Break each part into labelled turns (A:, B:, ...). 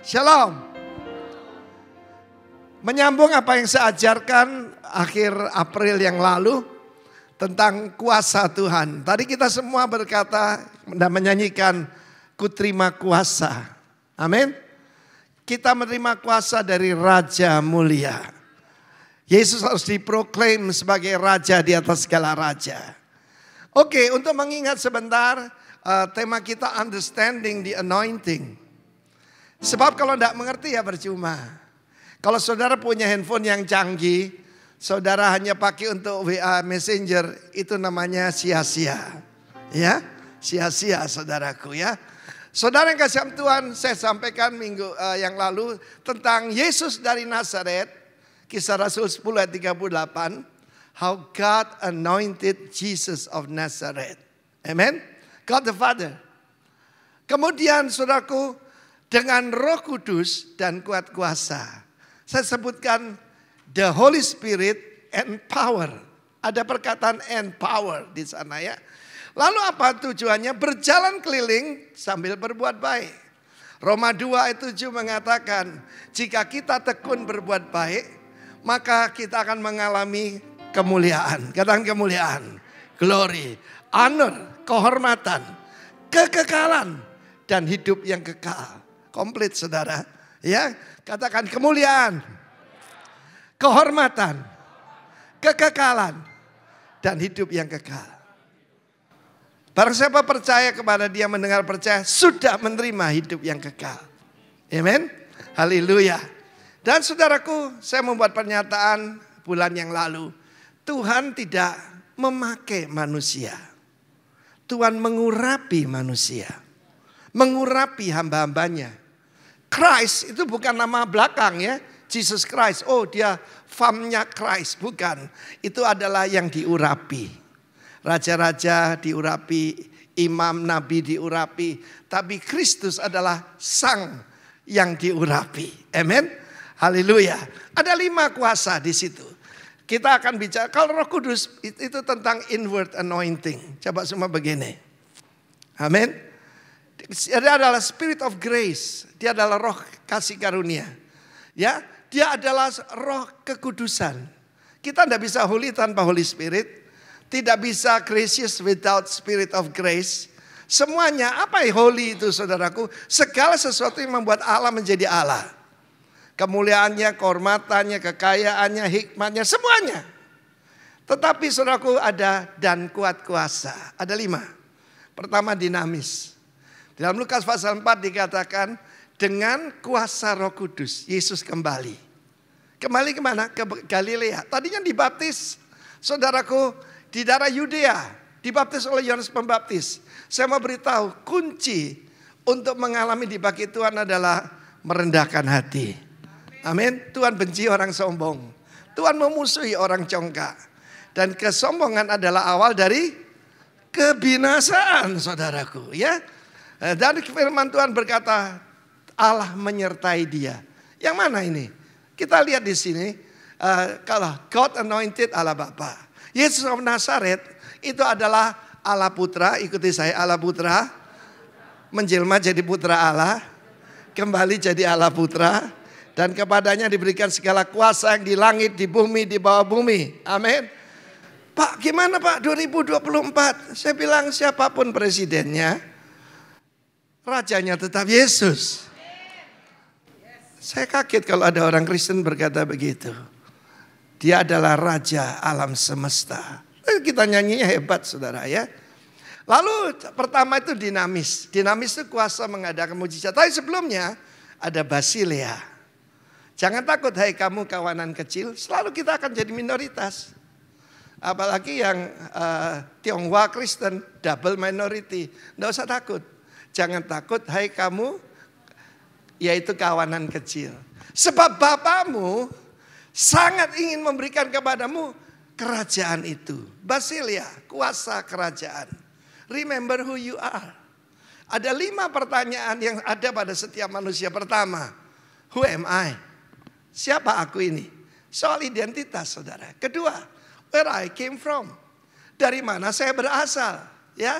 A: Shalom. Menyambung apa yang saya ajarkan akhir April yang lalu tentang kuasa Tuhan. Tadi kita semua berkata dan menyanyikan, ku terima kuasa. Amin. Kita menerima kuasa dari Raja Mulia. Yesus harus diproklaim sebagai Raja di atas segala Raja. Oke, untuk mengingat sebentar, tema kita understanding the anointing. Sebab kalau tidak mengerti ya percuma. Kalau saudara punya handphone yang canggih, saudara hanya pakai untuk WA Messenger, itu namanya sia-sia. Ya, sia-sia saudaraku ya. Saudara yang kasih Tuhan, saya sampaikan minggu yang lalu tentang Yesus dari Nazaret, Kisah Rasul 10 ayat 38, how God anointed Jesus of Nazareth. Amen. God the Father. Kemudian saudaraku, dengan Roh Kudus dan kuat kuasa. Saya sebutkan the Holy Spirit and power. Ada perkataan and power di sana ya. Lalu apa tujuannya? Berjalan keliling sambil berbuat baik. Roma 2 ayat 7 mengatakan, jika kita tekun berbuat baik, maka kita akan mengalami kemuliaan. Katakan kemuliaan, glory, honor, kehormatan, kekekalan, dan hidup yang kekal. Komplit saudara. Ya, katakan kemuliaan, kehormatan, kekekalan, dan hidup yang kekal. Barang siapa percaya kepada Dia, mendengar percaya, sudah menerima hidup yang kekal. Amen. Haleluya. Dan saudaraku, saya membuat pernyataan bulan yang lalu. Tuhan tidak memakai manusia. Tuhan mengurapi manusia. Mengurapi hamba-hambanya. Christ itu bukan nama belakang ya. Jesus Christ. Oh dia famnya Christ. Bukan. Itu adalah yang diurapi. Raja-raja diurapi. Imam, nabi diurapi. Tapi Kristus adalah sang yang diurapi. Amen. Haleluya. Ada 5 kuasa di situ. Kita akan bicara. Kalau Roh Kudus itu tentang inward anointing. Coba semua begini. Amin. Dia adalah spirit of grace. Dia adalah roh kasih karunia. Ya, dia adalah roh kekudusan. Kita tidak bisa holy tanpa Holy Spirit. Tidak bisa gracious without spirit of grace. Semuanya, apa yang holy itu saudaraku? Segala sesuatu yang membuat Allah menjadi Allah. Kemuliaannya, kehormatannya, kekayaannya, hikmatnya, semuanya. Tetapi saudaraku ada dan kuat kuasa. Ada 5. Pertama dinamis. Dalam Lukas pasal 4 dikatakan dengan kuasa Roh Kudus Yesus kembali. Kembali kemana? Ke Galilea. Tadinya dibaptis saudaraku di daerah Yudea. Dibaptis oleh Yohanes Pembaptis. Saya mau beritahu kunci untuk mengalami dibagi Tuhan adalah merendahkan hati. Amin. Tuhan benci orang sombong. Tuhan memusuhi orang congkak. Dan kesombongan adalah awal dari kebinasaan saudaraku ya. Dan firman Tuhan berkata Allah menyertai dia. Yang mana ini? Kita lihat di sini. Kalau God anointed Allah Bapa. Yesus of Nazaret itu adalah Allah Putra. Ikuti saya, Allah Putra. Menjelma jadi Putra Allah. Kembali jadi Allah Putra. Dan kepadanya diberikan segala kuasa yang di langit, di bumi, di bawah bumi. Amin. Pak gimana Pak 2024? Saya bilang siapapun presidennya. Rajanya tetap Yesus. Saya kaget kalau ada orang Kristen berkata begitu. Dia adalah Raja alam semesta. Kita nyanyinya hebat saudara ya. Lalu pertama itu dinamis. Dinamis itu kuasa mengadakan mujizat. Tapi sebelumnya ada Basilea. Jangan takut hai kamu kawanan kecil. Selalu kita akan jadi minoritas. Apalagi yang Tionghoa Kristen double minority. Tidak usah takut. Jangan takut hai kamu yaitu kawanan kecil. Sebab Bapamu sangat ingin memberikan kepadamu kerajaan itu. Basilea, kuasa kerajaan. Remember who you are. Ada 5 pertanyaan yang ada pada setiap manusia. Pertama, who am I? Siapa aku ini? Soal identitas saudara. Kedua, where I came from. Dari mana saya berasal. Ya.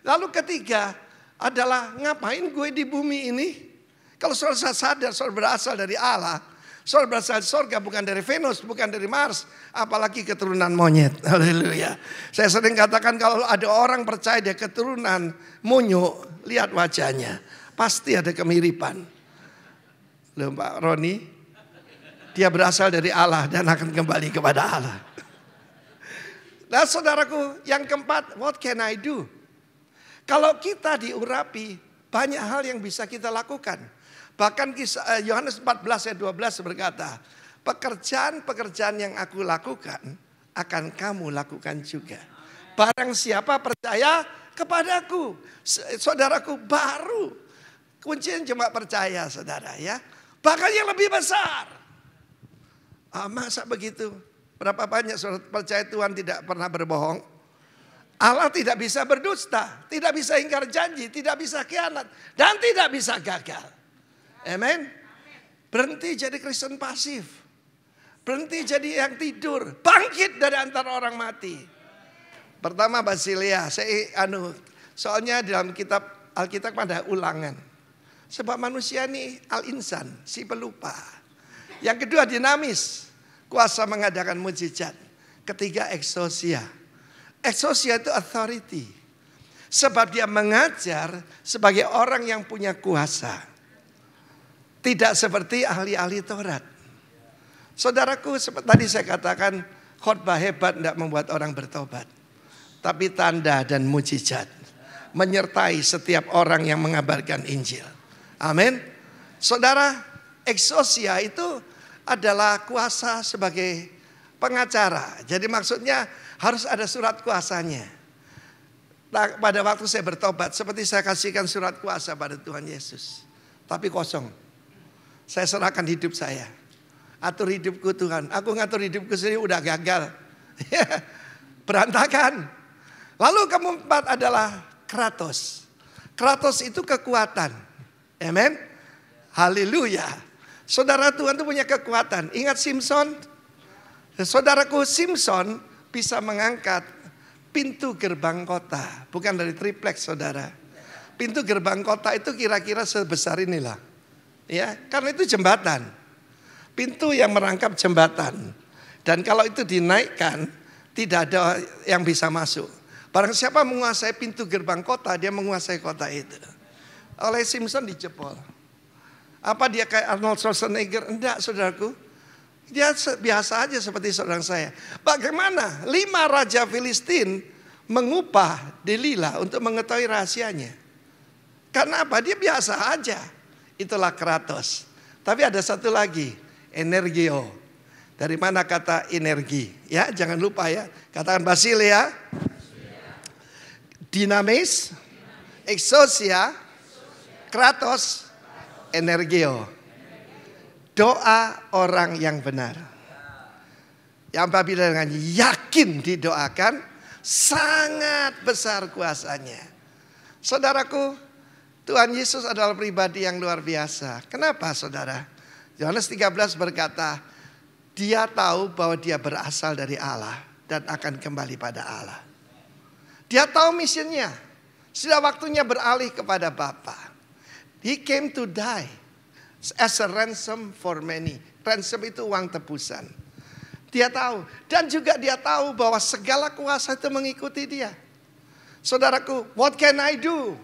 A: Lalu ketiga adalah ngapain gue di bumi ini? Kalau saudara sadar saudara berasal dari Allah, saudara berasal dari surga, bukan dari Venus, bukan dari Mars, apalagi keturunan monyet. Haleluya. Saya sering katakan kalau ada orang percaya dia keturunan monyet, lihat wajahnya, pasti ada kemiripan. Loh Pak Roni, dia berasal dari Allah dan akan kembali kepada Allah. Nah saudaraku, yang keempat, what can I do? Kalau kita diurapi, banyak hal yang bisa kita lakukan. Bahkan Yohanes 14 ayat 12 berkata, pekerjaan-pekerjaan yang aku lakukan, akan kamu lakukan juga. Barang siapa percaya kepadaku, saudaraku baru. Kuncinya cuma percaya saudara ya. Bahkan yang lebih besar. Masa begitu? Berapa banyak saudara percaya Tuhan tidak pernah berbohong? Allah tidak bisa berdusta, tidak bisa ingkar janji, tidak bisa khianat, dan tidak bisa gagal. Amen. Berhenti jadi Kristen pasif. Berhenti jadi yang tidur. Bangkit dari antara orang mati. Pertama Basilia, soalnya dalam kitab Alkitab ada ulangan. Sebab manusia ini al-insan, si pelupa. Yang kedua dinamis, kuasa mengadakan mujizat. Ketiga exousia. Exousia itu authority. Sebab dia mengajar sebagai orang yang punya kuasa. Tidak seperti ahli-ahli Taurat. Saudaraku, seperti tadi saya katakan, khotbah hebat tidak membuat orang bertobat. Tapi tanda dan mujizat menyertai setiap orang yang mengabarkan Injil. Amin. Saudara, exousia itu adalah kuasa sebagai pengacara. Jadi maksudnya harus ada surat kuasanya. Nah, pada waktu saya bertobat, seperti saya kasihkan surat kuasa pada Tuhan Yesus. Tapi kosong. Saya serahkan hidup saya. Atur hidupku Tuhan. Aku ngatur hidupku sendiri udah gagal. Berantakan. Lalu keempat adalah kratos. Kratos itu kekuatan. Amen. Haleluya. Saudara, Tuhan itu punya kekuatan. Ingat Simpson? Saudaraku, Simpson bisa mengangkat pintu gerbang kota. Bukan dari triplex saudara. Pintu gerbang kota itu kira-kira sebesar inilah. Ya, karena itu jembatan. Pintu yang merangkap jembatan. Dan kalau itu dinaikkan, tidak ada yang bisa masuk. Barang siapa menguasai pintu gerbang kota, dia menguasai kota itu. Oleh Simpson dijebol. Apa dia kayak Arnold Schwarzenegger? Enggak saudaraku. Dia biasa aja seperti saudara saya. Bagaimana 5 raja Filistin mengupah Delila untuk mengetahui rahasianya. Karena apa? Dia biasa aja. Itulah kratos. Tapi ada satu lagi. Energio. Dari mana kata energi? Ya, jangan lupa ya. Katakan Basilia. Dinamis. Exousia. Kratos. Energio. Doa orang yang benar. Yang apabila dengan yakin didoakan, sangat besar kuasanya. Saudaraku, Tuhan Yesus adalah pribadi yang luar biasa. Kenapa saudara? Yohanes 13 berkata, dia tahu bahwa dia berasal dari Allah dan akan kembali pada Allah. Dia tahu misinya. Sudah waktunya beralih kepada Bapa. He came to die as a ransom for many. Ransom itu uang tebusan. Dia tahu. Dan juga dia tahu bahwa segala kuasa itu mengikuti dia. Saudaraku, what can I do?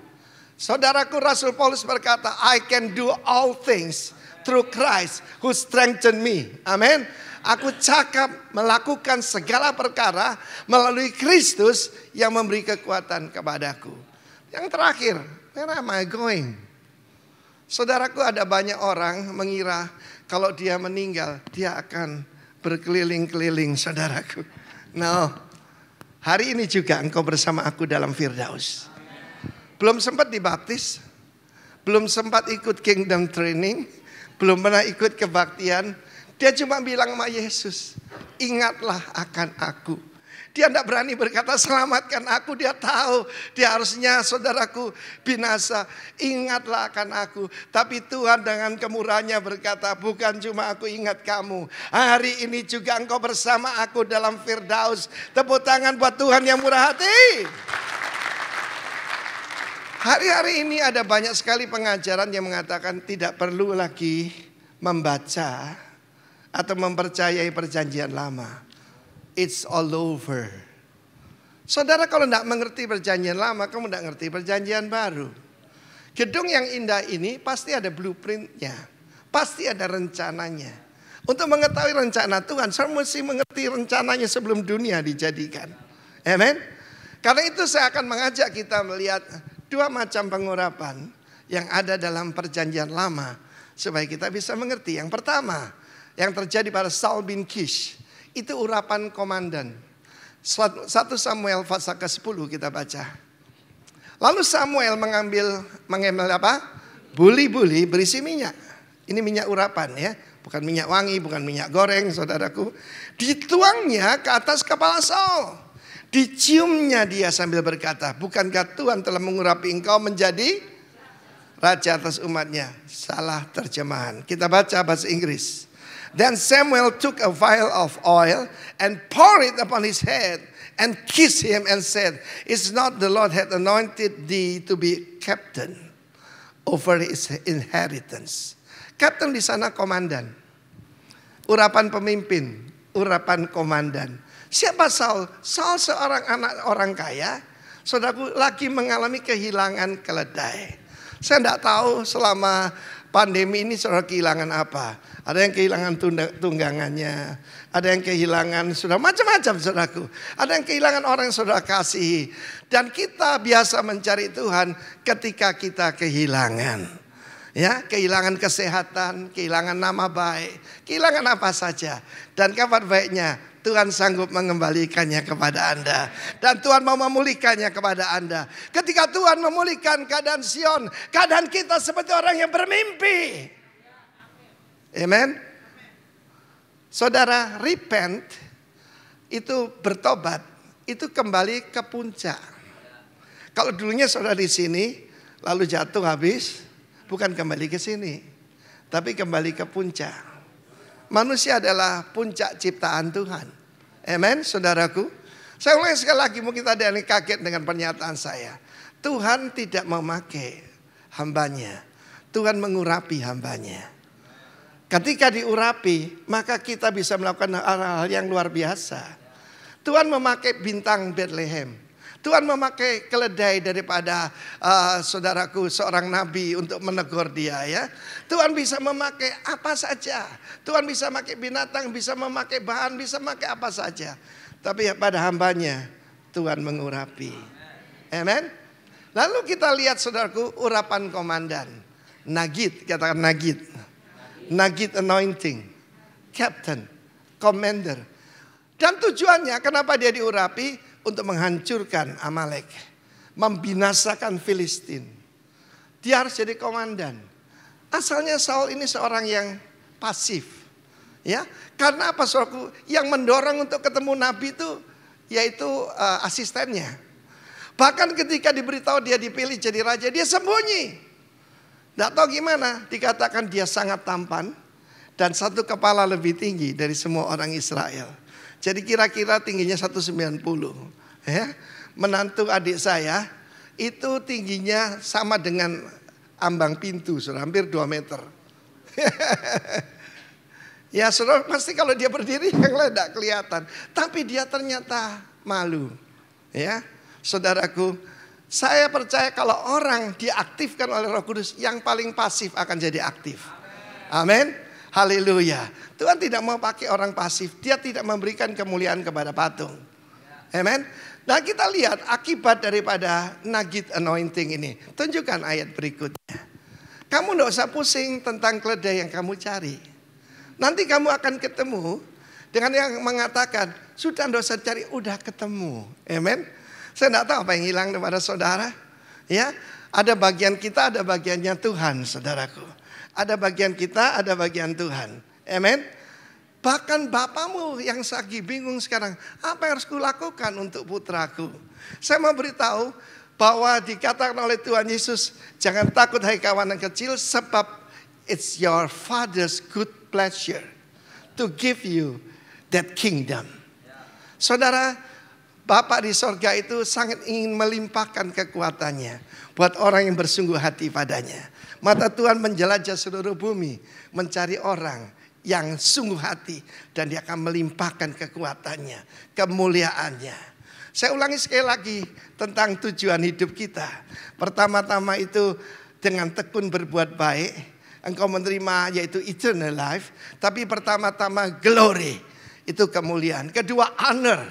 A: Saudaraku, Rasul Paulus berkata, I can do all things through Christ who strengthen me. Amin. Aku cakap melakukan segala perkara melalui Kristus yang memberi kekuatan kepadaku. Yang terakhir, where am I going? Saudaraku, ada banyak orang mengira kalau dia meninggal, dia akan berkeliling-keliling saudaraku. No, hari ini juga engkau bersama aku dalam Firdaus. Belum sempat dibaptis, belum sempat ikut kingdom training, belum pernah ikut kebaktian. Dia cuma bilang sama Yesus, ingatlah akan aku. Dia tidak berani berkata selamatkan aku. Dia tahu dia harusnya saudaraku binasa. Ingatlah akan aku. Tapi Tuhan dengan kemurahannya berkata, bukan cuma aku ingat kamu. Hari ini juga engkau bersama aku dalam Firdaus. Tepuk tangan buat Tuhan yang murah hati. Hari-hari ini ada banyak sekali pengajaran yang mengatakan tidak perlu lagi membaca atau mempercayai perjanjian lama. It's all over. Saudara, kalau tidak mengerti perjanjian lama, kamu tidak ngerti perjanjian baru. Gedung yang indah ini pasti ada blueprintnya, pasti ada rencananya. Untuk mengetahui rencana Tuhan, saya mesti mengerti rencananya sebelum dunia dijadikan. Amen. Karena itu saya akan mengajak kita melihat dua macam pengurapan yang ada dalam perjanjian lama supaya kita bisa mengerti. Yang pertama, yang terjadi pada Saul bin Kish, itu urapan komandan. 1 Samuel pasal ke-10 kita baca. Lalu Samuel mengambil apa? Buli-buli berisi minyak. Ini minyak urapan ya, bukan minyak wangi, bukan minyak goreng, saudaraku. Dituangnya ke atas kepala Saul. Diciumnya dia sambil berkata, bukankah Tuhan telah mengurapi engkau menjadi raja atas umatnya? Salah terjemahan. Kita baca bahasa Inggris. Then Samuel took a vial of oil and poured it upon his head and kissed him and said, is not the Lord hath anointed thee to be captain over his inheritance? Captain di sana komandan. Urapan pemimpin, urapan komandan. Siapa Saul? Saul seorang anak orang kaya. Saudaraku lagi mengalami kehilangan keledai. Saya tidak tahu selama pandemi ini saudara kehilangan apa. Ada yang kehilangan tunggangannya. Ada yang kehilangan saudara macam-macam saudaraku. Ada yang kehilangan orang yang saudara kasihi. Dan kita biasa mencari Tuhan ketika kita kehilangan. Ya, kehilangan kesehatan, kehilangan nama baik, kehilangan apa saja. Dan kabar baiknya, Tuhan sanggup mengembalikannya kepada Anda. Dan Tuhan mau memulihkannya kepada Anda. Ketika Tuhan memulihkan keadaan Sion, keadaan kita seperti orang yang bermimpi. Amen. Saudara, repent itu bertobat, itu kembali ke puncak. Kalau dulunya saudara di sini, lalu jatuh habis, bukan kembali ke sini, tapi kembali ke puncak. Manusia adalah puncak ciptaan Tuhan. Amen, saudaraku. Saya ulangi sekali lagi, mungkin tadi ada yang kaget dengan pernyataan saya. Tuhan tidak memakai hambanya. Tuhan mengurapi hambanya. Ketika diurapi, maka kita bisa melakukan hal-hal yang luar biasa. Tuhan memakai bintang Bethlehem. Tuhan memakai keledai daripada saudaraku seorang nabi untuk menegur dia ya. Tuhan bisa memakai apa saja. Tuhan bisa memakai binatang, bisa memakai bahan, bisa memakai apa saja. Tapi pada hambanya Tuhan mengurapi. Amen. Lalu kita lihat saudaraku urapan komandan. Nagid, katakan Nagid. Nagid anointing. Captain, commander. Dan tujuannya kenapa dia diurapi? Untuk menghancurkan Amalek, membinasakan Filistin. Dia harus jadi komandan. Asalnya Saul ini seorang yang pasif, ya. Karena apa saudaraku? Yang mendorong untuk ketemu Nabi itu yaitu asistennya. Bahkan ketika diberitahu dia dipilih jadi raja, dia sembunyi. Tidak tahu gimana. Dikatakan dia sangat tampan dan satu kepala lebih tinggi dari semua orang Israel. Jadi kira-kira tingginya 190. Ya. Menantu adik saya itu tingginya sama dengan ambang pintu, saudara, hampir 2 meter. Ya saudara, pasti kalau dia berdiri yang lain tidak kelihatan. Tapi dia ternyata malu. Ya, saudaraku, saya percaya kalau orang diaktifkan oleh Roh Kudus, yang paling pasif akan jadi aktif. Amin. Haleluya. Tuhan tidak mau pakai orang pasif. Dia tidak memberikan kemuliaan kepada patung. Amen. Nah kita lihat akibat daripada Nagid anointing ini. Tunjukkan ayat berikutnya. Kamu tidak usah pusing tentang keledai yang kamu cari. Nanti kamu akan ketemu dengan yang mengatakan, sudah tidak usah cari, udah ketemu. Amen. Saya tidak tahu apa yang hilang daripada saudara. Ya, ada bagian kita, ada bagiannya Tuhan, saudaraku. Ada bagian kita, ada bagian Tuhan. Amen. Bahkan bapamu yang lagi bingung sekarang, apa yang harus kulakukan untuk putraku? Saya mau beritahu bahwa dikatakan oleh Tuhan Yesus, jangan takut hai kawan yang kecil, sebab it's your Father's good pleasure to give you that kingdom. Saudara, Bapa di sorga itu sangat ingin melimpahkan kekuatannya buat orang yang bersungguh hati padanya. Mata Tuhan menjelajah seluruh bumi, mencari orang yang sungguh hati, dan dia akan melimpahkan kekuatannya, kemuliaannya. Saya ulangi sekali lagi tentang tujuan hidup kita. Pertama-tama itu dengan tekun berbuat baik, engkau menerima yaitu eternal life. Tapi pertama-tama glory, itu kemuliaan. Kedua honor,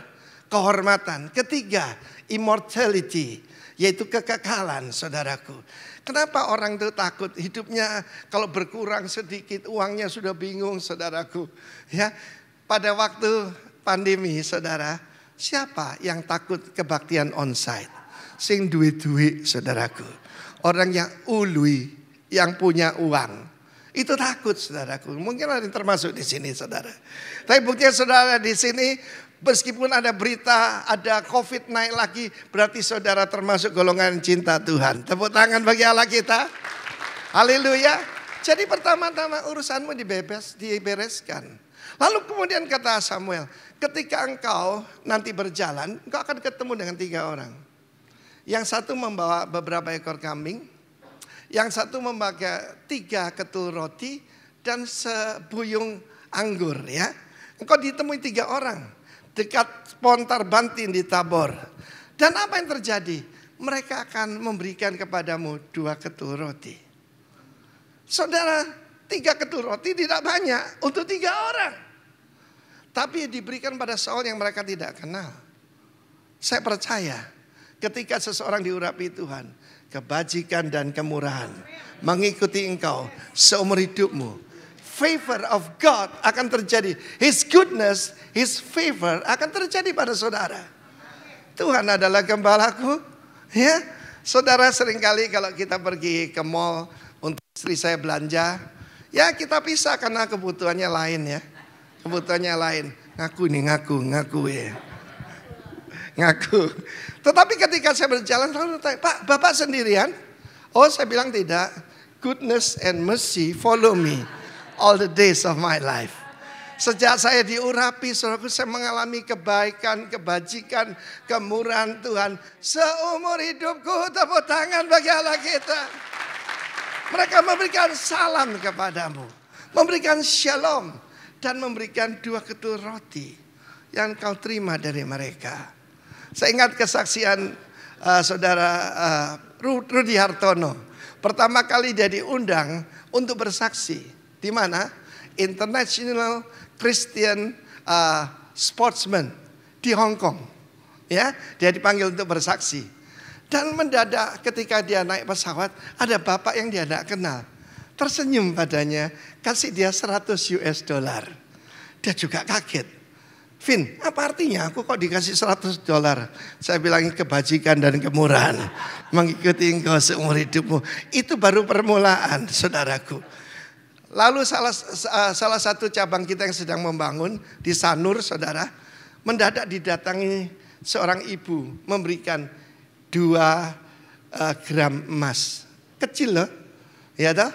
A: kehormatan. Ketiga immortality, yaitu kekekalan, saudaraku. Kenapa orang itu takut hidupnya kalau berkurang sedikit, uangnya sudah bingung, saudaraku. Ya, pada waktu pandemi, saudara, siapa yang takut kebaktian onsite? Sing duit-duit, saudaraku. Orang yang ului, yang punya uang, itu takut, saudaraku. Mungkin ada yang termasuk di sini, saudara. Tapi buktinya saudara di sini, meskipun ada berita, ada COVID naik lagi, berarti saudara termasuk golongan cinta Tuhan. Tepuk tangan bagi Allah kita. Haleluya. Jadi pertama-tama urusanmu dibereskan. Lalu kemudian kata Samuel, ketika engkau nanti berjalan, engkau akan ketemu dengan 3 orang. Yang satu membawa beberapa ekor kambing, yang satu membawa 3 ketul roti dan sebuyung anggur, ya. Engkau ditemui 3 orang dekat Pontar Bantin di Tabor. Dan apa yang terjadi? Mereka akan memberikan kepadamu 2 ketul roti. Saudara, 3 ketul roti tidak banyak untuk 3 orang. Tapi diberikan pada Saul yang mereka tidak kenal. Saya percaya ketika seseorang diurapi Tuhan, kebajikan dan kemurahan mengikuti engkau seumur hidupmu. Favor of God akan terjadi. His goodness, His favor akan terjadi pada saudara. Tuhan adalah gembalaku. Ya, saudara, seringkali kalau kita pergi ke mall untuk istri saya belanja, ya kita pisah karena kebutuhannya lain, ya. Kebutuhannya lain. Ngaku ya. Ngaku. Tetapi ketika saya berjalan, lalu tanya, Pak, Bapak sendirian? Oh, saya bilang tidak. Goodness and mercy follow me all the days of my life. Sejak saya diurapi, saudaraku, saya mengalami kebaikan, kebajikan, kemurahan Tuhan. Seumur hidupku, tepuk tangan bagi Allah kita. Mereka memberikan salam kepadamu, memberikan shalom, dan memberikan 2 ketul roti yang kau terima dari mereka. Saya ingat kesaksian saudara Rudi Hartono. Pertama kali dia diundang untuk bersaksi. Di mana? International Christian Sportsman di Hong Kong. Ya, dia dipanggil untuk bersaksi. Dan mendadak ketika dia naik pesawat, ada bapak yang dia tidak kenal. Tersenyum padanya, kasih dia $100. Dia juga kaget. Vin, apa artinya aku kok dikasih $100? Saya bilangin kebajikan dan kemurahan. Mengikuti engkau seumur hidupmu. Itu baru permulaan, saudaraku. Lalu salah satu cabang kita yang sedang membangun di Sanur, saudara, mendadak didatangi seorang ibu memberikan 2 gram emas. Kecil loh, ya toh?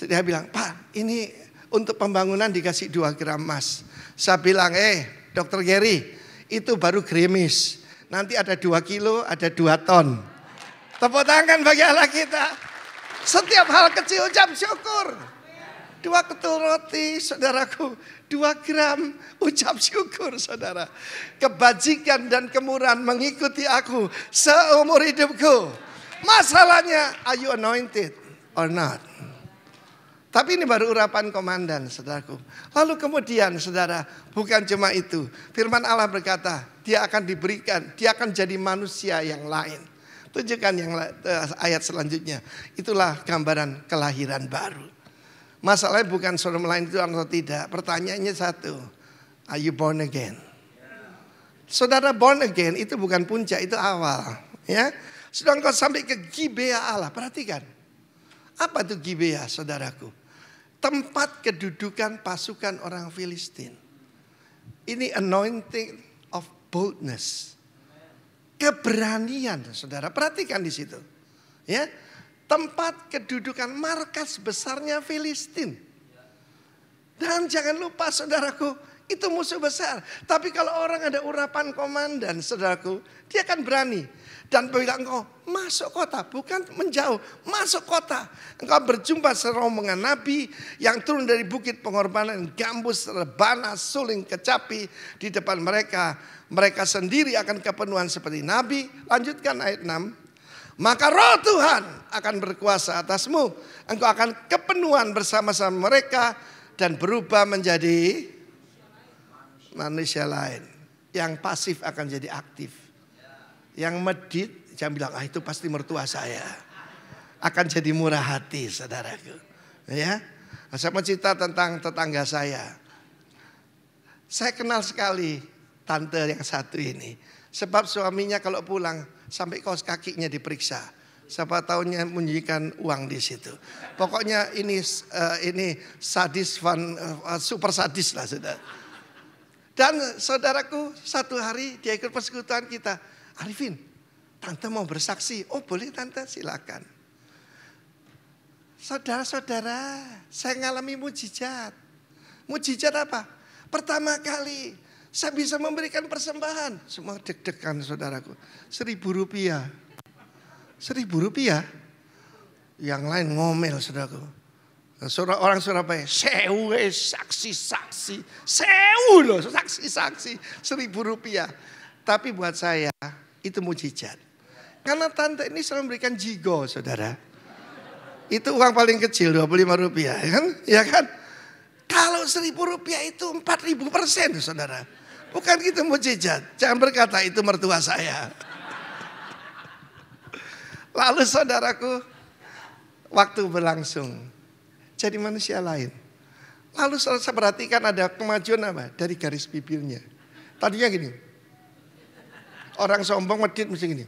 A: Dia bilang, Pak, ini untuk pembangunan dikasih 2 gram emas. Saya bilang, Dokter Gary, itu baru gerimis. Nanti ada 2 kilo, ada 2 ton. Tepuk tangan bagi Allah kita. Setiap hal kecil ucap syukur. 2 ketul roti, saudaraku. 2 gram, ucap syukur, saudara. Kebajikan dan kemurahan mengikuti aku seumur hidupku. Masalahnya, are you anointed or not? Tapi ini baru urapan komandan, saudaraku. Lalu kemudian, saudara, bukan cuma itu. Firman Allah berkata, dia akan diberikan, dia akan jadi manusia yang lain. Tunjukkan yang ayat selanjutnya. Itulah gambaran kelahiran baru. Masalahnya bukan saudara lain itu atau tidak. Pertanyaannya satu, are you born again? Saudara, born again itu bukan puncak, itu awal. Ya, sudah engkau sampai ke Gibea Allah. Perhatikan, apa itu Gibea, saudaraku? Tempat kedudukan pasukan orang Filistin. Ini anointing of boldness. Keberanian, saudara. Perhatikan di situ. Ya, tempat kedudukan markas besarnya Filistin. Dan jangan lupa, saudaraku, itu musuh besar. Tapi kalau orang ada urapan komandan, saudaraku, dia akan berani. Dan bilang engkau masuk kota, bukan menjauh, masuk kota. Engkau berjumpa serombongan nabi yang turun dari bukit pengorbanan, gambus, rebana, suling, kecapi di depan mereka. Mereka sendiri akan kepenuhan seperti nabi. Lanjutkan ayat 6. Maka roh Tuhan akan berkuasa atasmu. Engkau akan kepenuhan bersama-sama mereka dan berubah menjadi manusia lain. Yang pasif akan jadi aktif. Yang medit, jangan bilang, itu pasti mertua saya. Akan jadi murah hati, saudaraku. Ya, saya mau cerita tentang tetangga saya. Saya kenal sekali tante yang satu ini. Sebab suaminya kalau pulang, sampai kaos kakinya diperiksa. Siapa tahunya menyembunyikan uang di situ. Pokoknya ini sadis, super sadis lah, saudara. Dan saudaraku, satu hari dia ikut persekutuan kita. Arifin, tante mau bersaksi. Oh boleh tante, silakan. Saudara-saudara, saya ngalami mujizat. Mujizat apa? Pertama kali saya bisa memberikan persembahan. Semua deg-degan saudaraku. Rp1.000. Rp1.000. Yang lain ngomel saudaraku. Orang Surabaya, sewu saksi-saksi. Sewu loh saksi-saksi. Rp1.000. Tapi buat saya itu mujizat. Karena tante ini selalu memberikan jigo, saudara. Itu uang paling kecil, Rp25, kan? Ya kan? Kalau Rp1.000 itu 4.000%, saudara. Bukan gitu mujizat. Jangan berkata itu mertua saya. Lalu saudaraku, waktu berlangsung. Jadi manusia lain. Lalu saya perhatikan ada kemajuan apa? Dari garis bibirnya. Tadinya gini. Orang sombong medit mesti gini.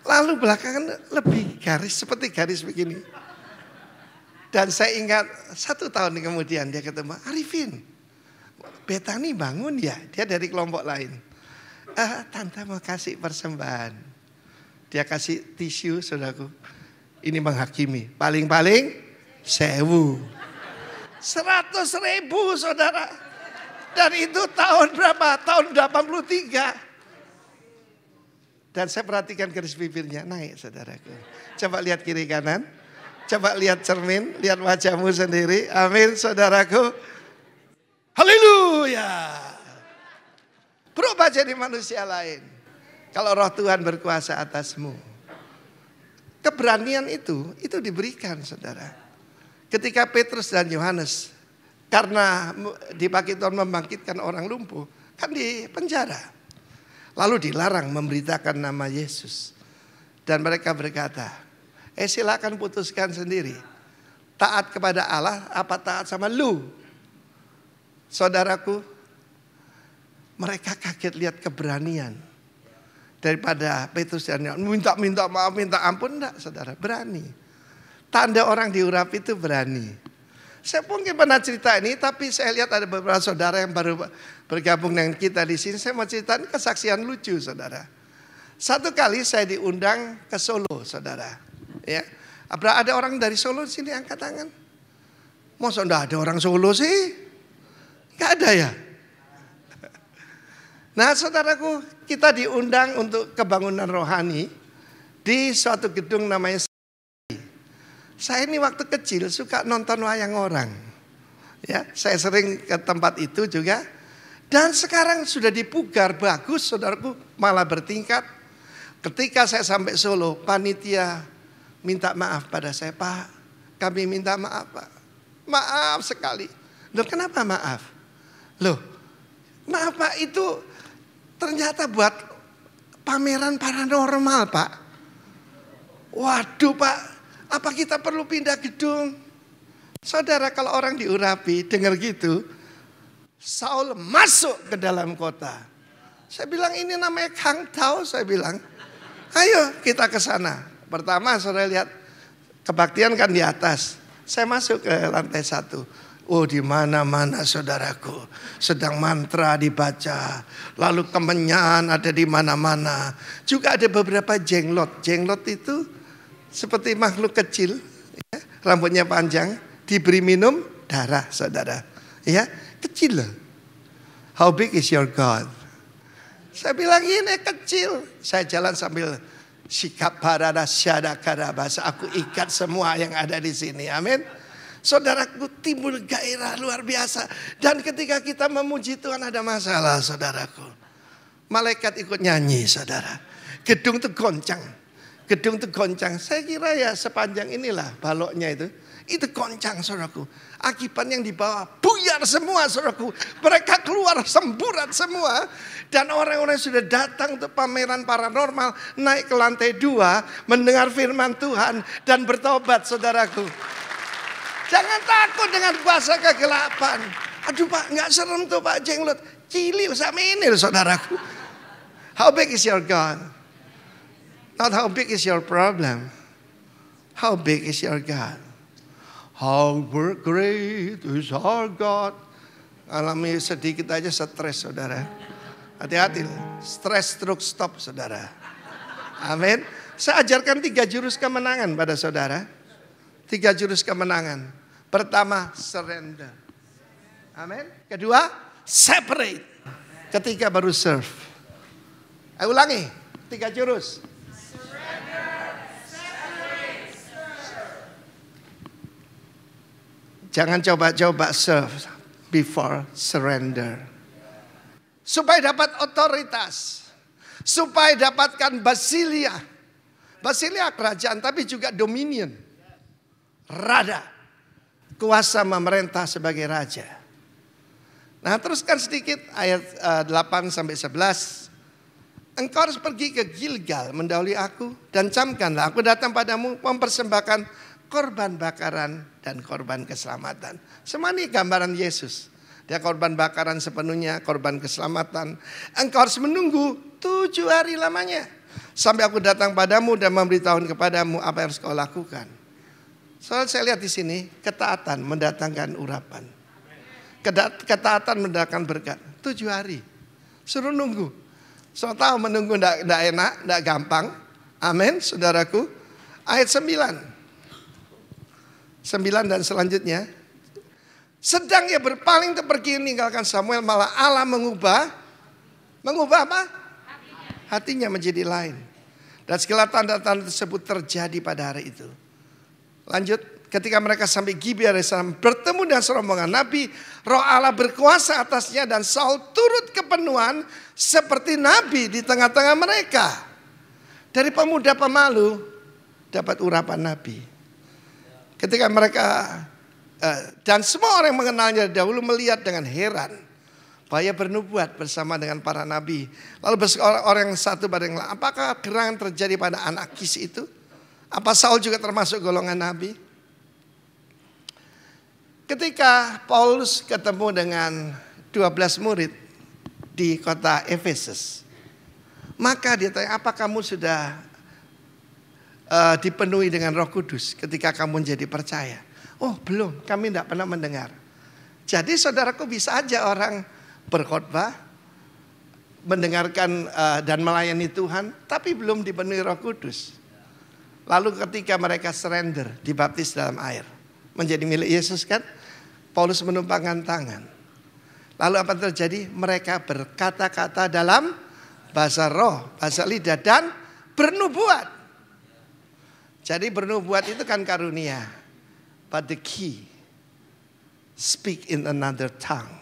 A: Lalu belakangan lebih garis, seperti garis begini. Dan saya ingat 1 tahun kemudian dia ketemu, Arifin, Betani bangun ya? Dia dari kelompok lain. Tante mau kasih persembahan. Dia kasih tisu, saudaraku. Ini menghakimi. Paling-paling 1.000. 100.000 saudara. Dan itu tahun berapa? Tahun 83. Dan saya perhatikan garis bibirnya naik saudaraku. Coba lihat kiri kanan. Coba lihat cermin. Lihat wajahmu sendiri. Amin saudaraku. Haleluya. Berubah jadi manusia lain. Kalau roh Tuhan berkuasa atasmu. Keberanian itu diberikan saudara. Ketika Petrus dan Yohanes. Karena dipakai Tuhan membangkitkan orang lumpuh. Kan di penjara. Lalu dilarang memberitakan nama Yesus. Dan mereka berkata, silakan putuskan sendiri. Taat kepada Allah apa taat sama lu? Saudaraku, mereka kaget lihat keberanian. Daripada Petrus dan minta maaf, minta ampun. Enggak saudara, berani. Tanda orang diurapi itu berani. Saya mungkin pernah cerita ini, tapi saya lihat ada beberapa saudara yang baru bergabung dengan kita di sini. Saya mau cerita ini kesaksian lucu, saudara. Satu kali saya diundang ke Solo, saudara. Ya, ada orang dari Solo di sini angkat tangan. Masa enggak ada orang Solo sih? Enggak ada ya? Nah, saudaraku, kita diundang untuk kebangunan rohani di suatu gedung namanya. Saya ini waktu kecil suka nonton wayang orang. Ya, saya sering ke tempat itu juga. Dan sekarang sudah dipugar bagus, saudaraku, malah bertingkat. Ketika saya sampai Solo, panitia minta maaf pada saya, Pak, kami minta maaf, Pak. Maaf sekali. Loh, kenapa maaf? Loh, maaf Pak, itu ternyata buat pameran paranormal, Pak. Waduh, Pak. Apa kita perlu pindah gedung? Saudara, kalau orang diurapi dengar gitu, Saul masuk ke dalam kota. Saya bilang ini namanya Kang Tao, saya bilang. Ayo kita ke sana. Pertama saudara lihat kebaktian kan di atas. Saya masuk ke lantai 1. Oh, di mana-mana saudaraku sedang mantra dibaca. Lalu kemenyan ada di mana-mana. Juga ada beberapa jenglot. Jenglot itu seperti makhluk kecil, ya, rambutnya panjang, diberi minum darah, saudara. Ya, Kecil loh. How big is your God? Saya bilang ini kecil. Saya jalan sambil sikap parada syada karabasa. Aku ikat semua yang ada di sini. Amin. Saudaraku, timbul gairah luar biasa. Dan ketika kita memuji Tuhan ada masalah, saudaraku. Malaikat ikut nyanyi, saudara. Gedung itu goncang. Gedung itu goncang. Saya kira ya sepanjang inilah baloknya itu. Itu goncang, saudaraku. Akibat yang dibawa buyar semua, saudaraku. Mereka keluar semburat semua. Dan orang-orang sudah datang untuk pameran paranormal. Naik ke lantai 2. Mendengar firman Tuhan. Dan bertobat, saudaraku. Jangan takut dengan kuasa kegelapan. Aduh Pak, gak serem tuh Pak Jenglot. Cilil sama ini loh, saudaraku. How big is your God? Not how big is your problem. How big is your God? How great is our God. Alami sedikit aja stres, saudara. Hati-hati, stres stroke stop, saudara. Amin. Saya ajarkan 3 jurus kemenangan pada saudara. 3 jurus kemenangan. Pertama, surrender. Amin. Kedua, separate. Ketiga baru serve. Ayo ulangi, 3 jurus. Jangan coba-coba serve before surrender. Supaya dapat otoritas. Supaya dapatkan basilia. Basilia kerajaan tapi juga dominion. Rada. Kuasa memerintah sebagai raja. Nah teruskan sedikit ayat 8 sampai 11. Engkau harus pergi ke Gilgal mendahului aku. Dan camkanlah aku datang padamu mempersembahkan korban bakaran dan korban keselamatan. Semua ini gambaran Yesus. Dia korban bakaran sepenuhnya, korban keselamatan. Engkau harus menunggu 7 hari lamanya. Sampai aku datang padamu dan memberitahu kepadamu apa yang harus kau lakukan. Soalnya saya lihat di sini, ketaatan mendatangkan urapan. Ketaatan mendatangkan berkat. 7 hari. Suruh nunggu. So tahu menunggu tidak enak, tidak gampang. Amin, saudaraku. Ayat 9 dan selanjutnya. Sedang ia berpaling untuk pergi meninggalkan Samuel, malah Allah mengubah apa? Hatinya menjadi lain. Dan segala tanda-tanda tersebut terjadi pada hari itu. Lanjut, ketika mereka sampai Gibeah bertemu dengan serombongan nabi, Roh Allah berkuasa atasnya dan Saul turut kepenuhan seperti nabi di tengah-tengah mereka. Dari pemuda pemalu dapat urapan nabi. Ketika mereka dan semua orang yang mengenalnya dahulu melihat dengan heran bahwa ia bernubuat bersama dengan para nabi. Lalu orang satu pada yang lain, apakah gerangan terjadi pada anak Kis itu? Apa Saul juga termasuk golongan nabi? Ketika Paulus ketemu dengan 12 murid di kota Efesus, maka dia tanya, apa kamu sudah dipenuhi dengan Roh Kudus ketika kamu menjadi percaya? Oh belum, kami tidak pernah mendengar. Jadi saudaraku, bisa aja orang berkhotbah, mendengarkan dan melayani Tuhan, tapi belum dipenuhi Roh Kudus. Lalu ketika mereka surrender, dibaptis dalam air, menjadi milik Yesus kan, Paulus menumpangkan tangan. Lalu apa terjadi? Mereka berkata-kata dalam bahasa roh, bahasa lidah, dan bernubuat. Jadi bernubuat itu kan karunia. But the key, speak in another tongue.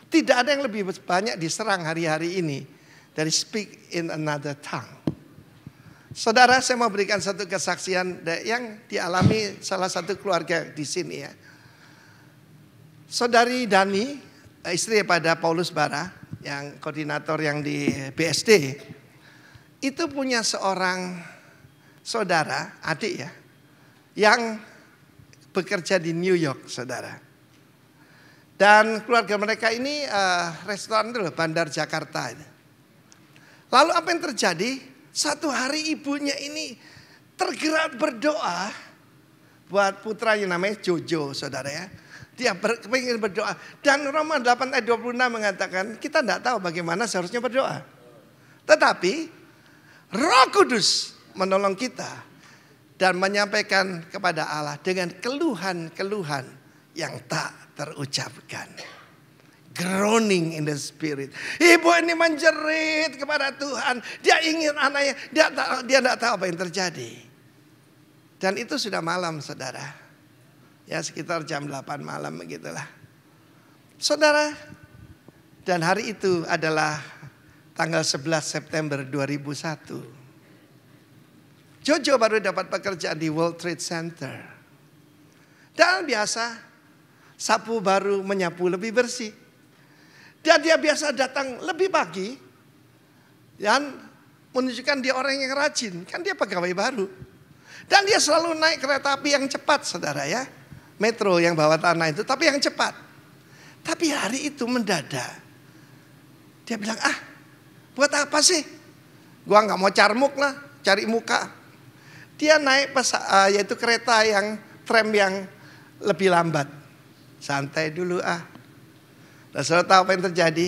A: Tidak ada yang lebih banyak diserang hari-hari ini dari speak in another tongue. Saudara, saya mau berikan satu kesaksian yang dialami salah satu keluarga di sini ya. Saudari Dani, istri pada Paulus Bara, yang koordinator yang di BSD, itu punya seorang saudara, adik ya, yang bekerja di New York, saudara. Dan keluarga mereka ini restoran itu loh, Bandar Jakarta. Lalu apa yang terjadi? Satu hari ibunya ini tergerak berdoa buat putranya namanya Jojo, saudara ya. Dia ingin berdoa. Dan Roma 8 ayat 26 mengatakan kita tidak tahu bagaimana seharusnya berdoa. Tetapi Roh Kudus menolong kita dan menyampaikan kepada Allah dengan keluhan-keluhan yang tak terucapkan. groaning in the spirit. Ibu ini menjerit kepada Tuhan. Dia ingin anaknya. Dia tidak tahu apa yang terjadi. Dan itu sudah malam, saudara. Ya, sekitar jam 8 malam begitulah. Saudara, dan hari itu adalah tanggal 11 September 2001. Jojo baru dapat pekerjaan di World Trade Center. Dan biasa, sapu baru menyapu lebih bersih. Dan dia biasa datang lebih pagi. Dan menunjukkan dia orang yang rajin. Kan dia pegawai baru. Dan dia selalu naik kereta api yang cepat, saudara ya. Metro yang bawa tanah itu, tapi yang cepat. Tapi hari itu mendadak. Dia bilang, buat apa sih? Gua gak mau carmuk lah, cari muka. Dia naik yaitu kereta yang tram yang lebih lambat. Santai dulu Dan saudara tahu apa yang terjadi?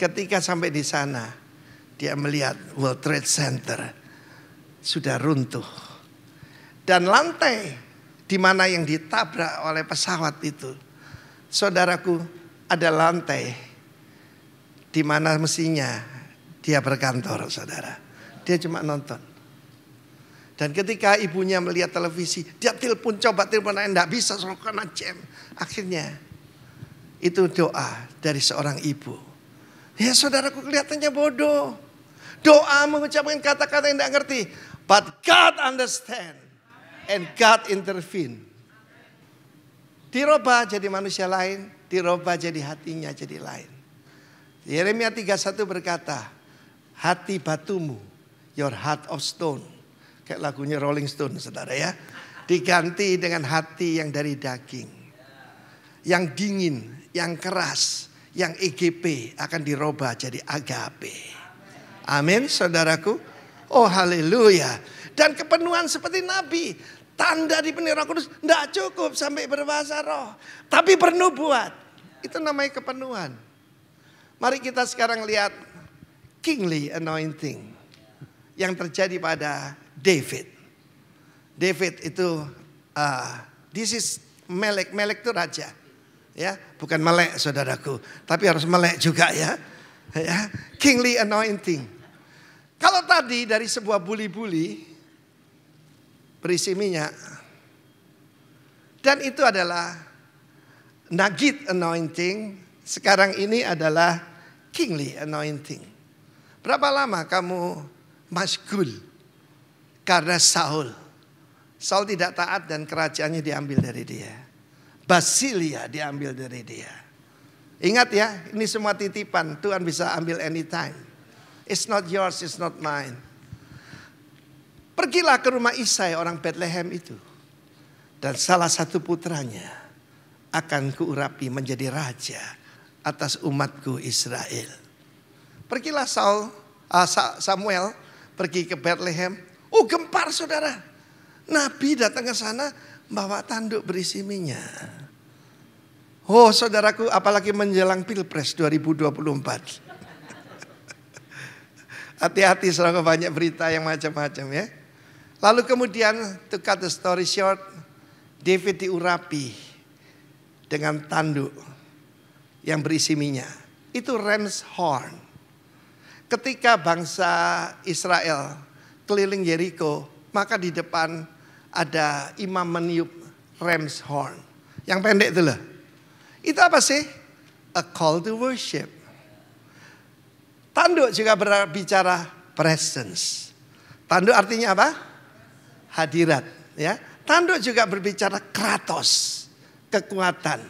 A: Ketika sampai di sana, dia melihat World Trade Center sudah runtuh. Dan lantai di mana yang ditabrak oleh pesawat itu, saudaraku, ada lantai di mana mestinya dia berkantor, saudara. Dia cuma nonton. Dan ketika ibunya melihat televisi, dia coba telepon, enggak bisa, soalnya kena jam. Akhirnya itu doa dari seorang ibu. Ya saudaraku, kelihatannya bodoh. Doa mengucapkan kata-kata yang tidak ngerti. But God understand. And God intervene. Dirubah jadi manusia lain. Dirubah jadi hatinya jadi lain. Yeremia 31 berkata, hati batumu, your heart of stone. Kayak lagunya Rolling Stone, saudara ya. Diganti dengan hati yang dari daging. Yang dingin, yang keras, yang EGP akan dirubah jadi agape. Amin, saudaraku. Oh haleluya. Dan kepenuhan seperti Nabi. Tanda dipenuhi Roh Kudus tidak cukup sampai berbahasa roh. Tapi bernubuat. Itu namanya kepenuhan. Mari kita sekarang lihat kingly anointing yang terjadi pada David. David itu, this is Melek. Melek itu raja. Ya, bukan melek saudaraku, tapi harus melek juga ya. Kingly anointing. Kalau tadi dari sebuah buli-buli berisi minyak, dan itu adalah nugget anointing, sekarang ini adalah kingly anointing. Berapa lama kamu masgul karena Saul tidak taat dan kerajaannya diambil dari dia. Basilia diambil dari dia. Ingat ya, ini semua titipan. Tuhan bisa ambil anytime. It's not yours, it's not mine. Pergilah ke rumah Isai orang Bethlehem itu. Dan salah satu putranya akan kuurapi menjadi raja atas umatku Israel. Pergilah Samuel pergi ke Bethlehem. Oh gempar saudara. Nabi datang ke sana bawa tanduk berisi minyak. Oh saudaraku, apalagi menjelang Pilpres 2024. Hati-hati saudara, banyak berita yang macam-macam ya. Lalu kemudian, to cut the story short, David diurapi dengan tanduk yang berisi minyak. Itu ram's horn. Ketika bangsa Israel keliling Yeriko, maka di depan ada imam meniup ram's horn. Yang pendek itu loh. Itu apa sih? A call to worship. Tanduk juga berbicara presence. Tanduk artinya apa? Hadirat. Ya. Tanduk juga berbicara kratos. Kekuatan.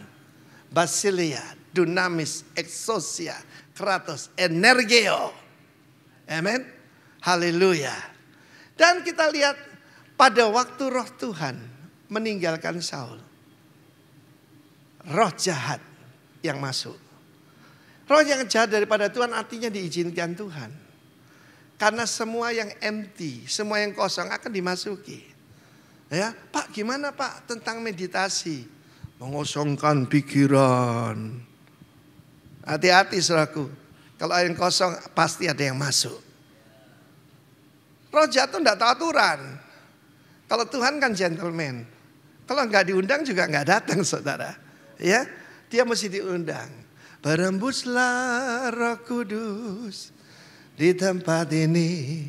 A: Basilia, dunamis, exousia, kratos, energeo. Amen. Haleluya. Dan kita lihat pada waktu roh Tuhan meninggalkan Saul, roh jahat yang masuk. Roh yang jahat daripada Tuhan artinya diizinkan Tuhan. Karena semua yang empty, semua yang kosong akan dimasuki. Ya, Pak gimana Pak tentang meditasi? Mengosongkan pikiran. Hati-hati saudaraku. Kalau ada yang kosong pasti ada yang masuk. Roh jahat itu tidak tahu aturan. Kalau Tuhan kan gentleman. Kalau nggak diundang juga nggak datang saudara. Ya, dia mesti diundang. Berembuslah Roh Kudus di tempat ini.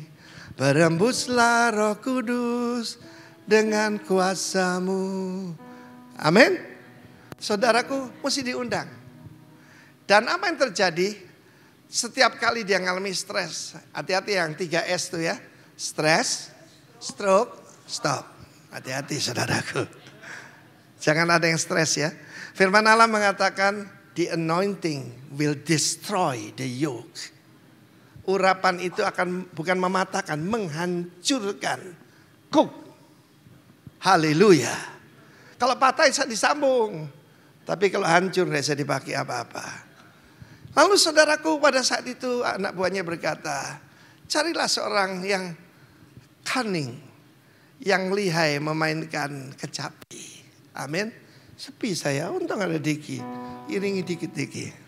A: Berembuslah Roh Kudus dengan kuasa-Mu. Amin. Saudaraku mesti diundang. Dan apa yang terjadi? Setiap kali dia ngalami stres. Hati-hati yang 3S itu ya. Stres, stroke, stop. Hati-hati saudaraku. Jangan ada yang stres ya. Firman Allah mengatakan, the anointing will destroy the yoke. Urapan itu akan bukan mematahkan, menghancurkan. Kuk. Haleluya. Kalau patah bisa disambung. Tapi kalau hancur tidak bisa dipakai apa-apa. Lalu saudaraku pada saat itu anak buahnya berkata, carilah seorang yang cunning, yang lihai memainkan kecapi. Amin. Sepi saya, untung ada Diki. Iringi dikit-dikit.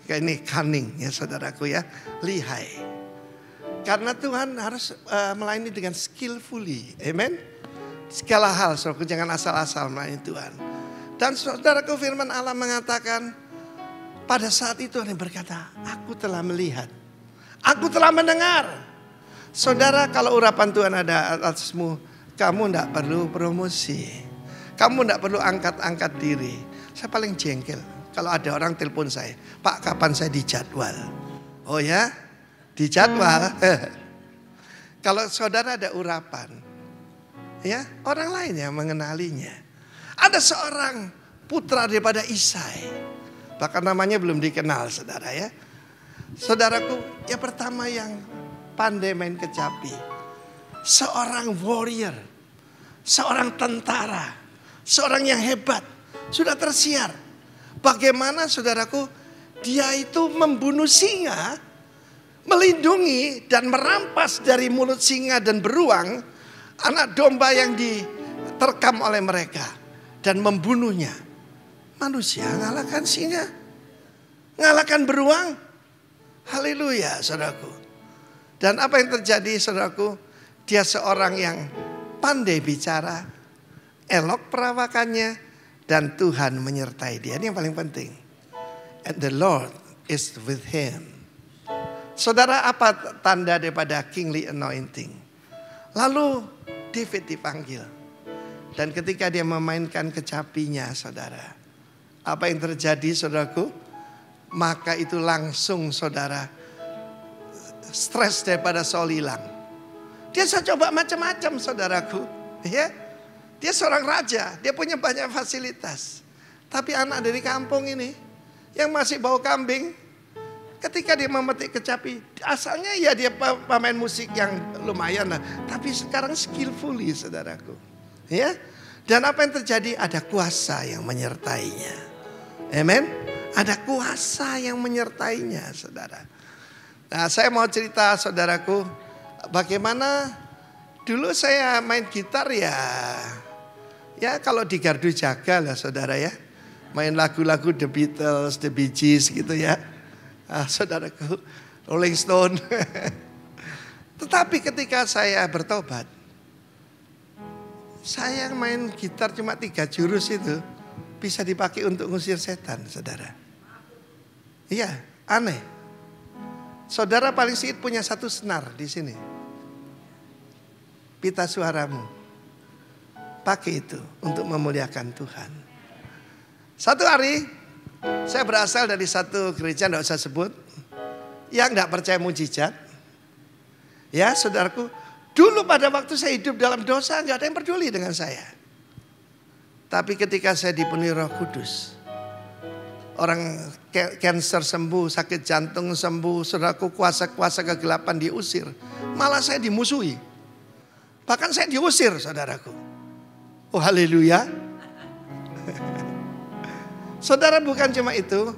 A: Kayak ini cunning ya saudaraku ya, lihai. Karena Tuhan harus melayani dengan skillfully. Amin. Segala hal saudaraku, jangan asal-asal melayani Tuhan. Dan saudaraku firman Allah mengatakan, pada saat itu dia berkata, aku telah melihat, aku telah mendengar. Saudara, kalau urapan Tuhan ada atasmu, kamu tidak perlu promosi. Kamu tidak perlu angkat-angkat diri. Saya paling jengkel kalau ada orang telepon saya, Pak kapan saya dijadwal? Oh ya, dijadwal. Kalau saudara ada urapan, ya orang lain yang mengenalinya. Ada seorang putra daripada Isai, bahkan namanya belum dikenal saudara ya. Saudaraku, yang pertama yang pandai main kecapi, seorang warrior, seorang tentara, seorang yang hebat, sudah tersiar. Bagaimana saudaraku, dia itu membunuh singa, melindungi dan merampas dari mulut singa dan beruang anak domba yang diterkam oleh mereka dan membunuhnya. Manusia ngalahkan singa, ngalahkan beruang. Haleluya saudaraku. Dan apa yang terjadi saudaraku? Dia seorang yang pandai bicara, elok perawakannya, dan Tuhan menyertai dia. Ini yang paling penting. And the Lord is with him. Saudara, apa tanda daripada kingly anointing? Lalu David dipanggil. Dan ketika dia memainkan kecapinya saudara, apa yang terjadi saudaraku? Maka itu langsung saudara, stres daripada Saul hilang. Dia coba macam-macam saudaraku. Ya, dia seorang raja, dia punya banyak fasilitas. Tapi anak dari kampung ini yang masih bau kambing, ketika dia memetik kecapi, asalnya ya dia pemain musik yang lumayan lah. Tapi sekarang skillfully saudaraku. Ya, dan apa yang terjadi? Ada kuasa yang menyertainya. Amen. Ada kuasa yang menyertainya saudara. Nah saya mau cerita saudaraku, bagaimana dulu saya main gitar ya kalau di gardu jaga lah saudara ya. Main lagu-lagu The Beatles, The Bee Gees gitu ya. Saudaraku, Rolling Stone. Tetapi ketika saya bertobat, saya main gitar cuma 3 jurus itu bisa dipakai untuk ngusir setan saudara. Iya, aneh. Saudara paling sedikit punya 1 senar di sini. Pita suaramu. Pakai itu untuk memuliakan Tuhan. Satu hari saya berasal dari satu gereja, tidak usah sebut, yang tidak percaya mujizat. Ya saudaraku, dulu pada waktu saya hidup dalam dosa nggak ada yang peduli dengan saya. Tapi ketika saya dipenuhi Roh Kudus, orang kanker sembuh, sakit jantung sembuh, saudaraku, kuasa-kuasa kegelapan diusir. Malah saya dimusuhi. Bahkan saya diusir saudaraku. Oh haleluya. Saudara, bukan cuma itu.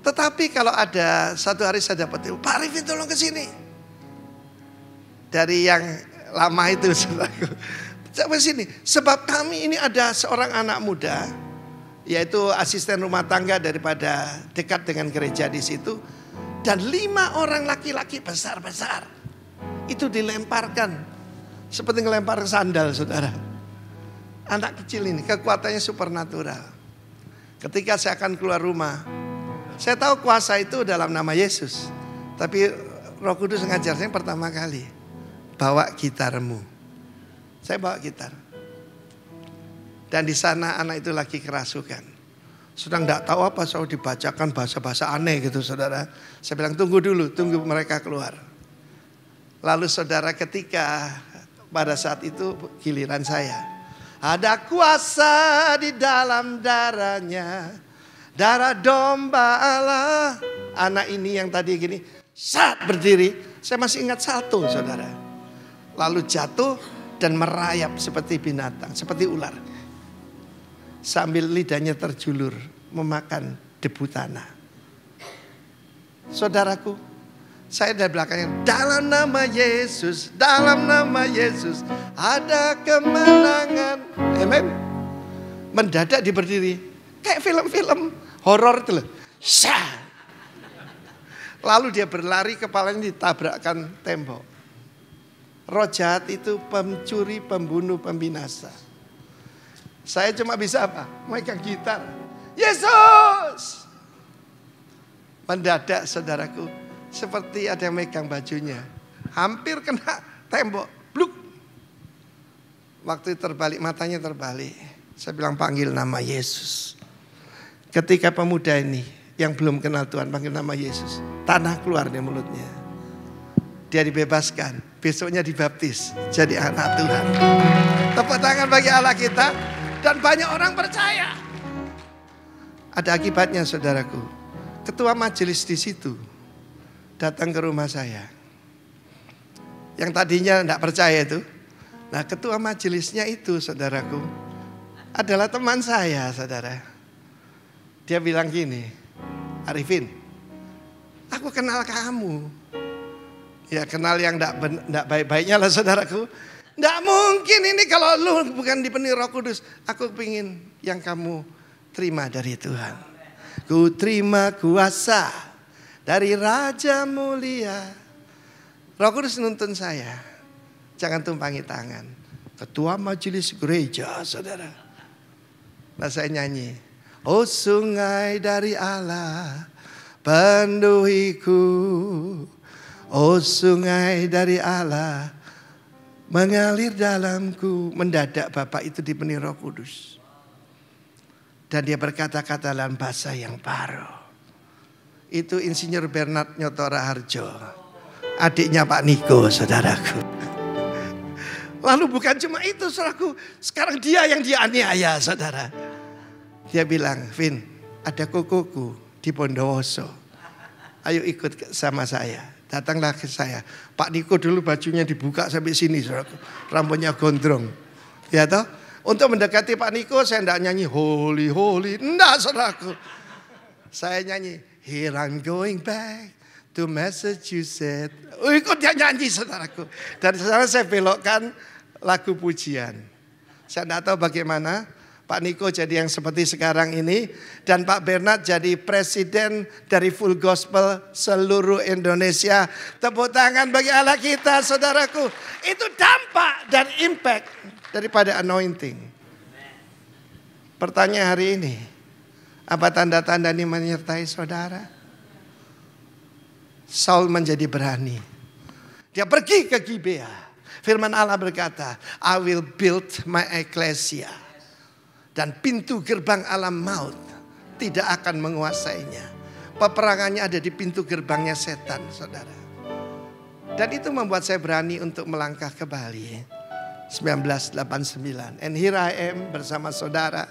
A: Tetapi kalau ada satu hari saya dapat, Pak Arifin tolong ke sini. Dari yang lama itu saudaraku. Sampai sini. Sebab kami ini ada seorang anak muda, yaitu asisten rumah tangga daripada dekat dengan gereja di situ. Dan 5 orang laki-laki besar-besar itu dilemparkan seperti ngelempar sandal saudara. Anak kecil ini kekuatannya supernatural. Ketika saya akan keluar rumah, Saya tahu kuasa itu dalam nama Yesus. Tapi Roh Kudus ngajar saya pertama kali. Bawa gitarmu. Saya bawa gitar. Dan di sana anak itu lagi kerasukan. Sudah enggak tahu apa, selalu dibacakan bahasa-bahasa aneh gitu saudara. Saya bilang tunggu dulu, tunggu mereka keluar. Lalu saudara ketika pada saat itu giliran saya. Ada kuasa di dalam darahnya. Darah domba Allah. Anak ini yang tadi gini, saat berdiri, saya masih ingat salto saudara. Lalu jatuh dan merayap seperti binatang, seperti ular. Sambil lidahnya terjulur, memakan debu tanah. Saudaraku, saya dari belakangnya, dalam nama Yesus, dalam nama Yesus, ada kemenangan. Amen. Mendadak dia berdiri, kayak film-film horor itu loh. Syah. Lalu dia berlari, kepalanya ditabrakkan tembok. Roh jahat itu pencuri, pembunuh, pembinasa. Saya cuma bisa apa? Megang gitar. Yesus! Mendadak saudaraku, seperti ada yang megang bajunya. Hampir kena tembok. Bluk. Waktu terbalik, matanya terbalik. Saya bilang panggil nama Yesus. Ketika pemuda ini yang belum kenal Tuhan panggil nama Yesus, tanah keluar dari mulutnya. Dia dibebaskan, besoknya dibaptis jadi anak Tuhan. Tepuk tangan bagi Allah kita. Dan banyak orang percaya. Ada akibatnya saudaraku. Ketua majelis di situ datang ke rumah saya. Yang tadinya tidak percaya itu. Nah ketua majelisnya itu saudaraku adalah teman saya saudara. Dia bilang gini, Arifin, aku kenal kamu. Ya kenal yang tidak baik-baiknya lah saudaraku. Tidak mungkin ini kalau lu bukan dipenuhi Roh Kudus. Aku pingin yang kamu terima dari Tuhan. Ku terima kuasa dari Raja Mulia. Roh Kudus nuntun saya. Jangan tumpangi tangan. Ketua majelis gereja saudara. Nah saya nyanyi. Oh sungai dari Allah penuhiku. Oh sungai dari Allah mengalir dalamku. Mendadak Bapak itu dipenuhi Roh Kudus. Dan dia berkata-kata dalam bahasa yang baru. Itu Insinyur Bernard Nyotora Harjo. Adiknya Pak Niko saudaraku. Lalu bukan cuma itu saudaraku. Sekarang dia yang dianiaya saudara. Dia bilang, Vin ada kokoku di Bondowoso. Ayo ikut sama saya. Datanglah ke saya. Pak Niko dulu bajunya dibuka sampai sini saudaraku. Rambutnya gondrong. Ya toh? Untuk mendekati Pak Niko saya tidak nyanyi holy holy. Enggak saudaraku. Saya nyanyi here I'm going back to Massachusetts. Ikut dia nyanyi saudaraku. Dan sana saya belokkan lagu pujian. Saya tidak tahu bagaimana Pak Niko jadi yang seperti sekarang ini. Dan Pak Bernard jadi presiden dari Full Gospel seluruh Indonesia. Tepuk tangan bagi Allah kita saudaraku. Itu dampak dan impact daripada anointing. Pertanyaan hari ini. Apa tanda-tanda ini menyertai saudara? Saul menjadi berani. Dia pergi ke Gibea. Firman Allah berkata, I will build my ecclesia. Dan pintu gerbang alam maut tidak akan menguasainya. Peperangannya ada di pintu gerbangnya setan, saudara. Dan itu membuat saya berani untuk melangkah ke Bali. 1989. And here I am bersama saudara.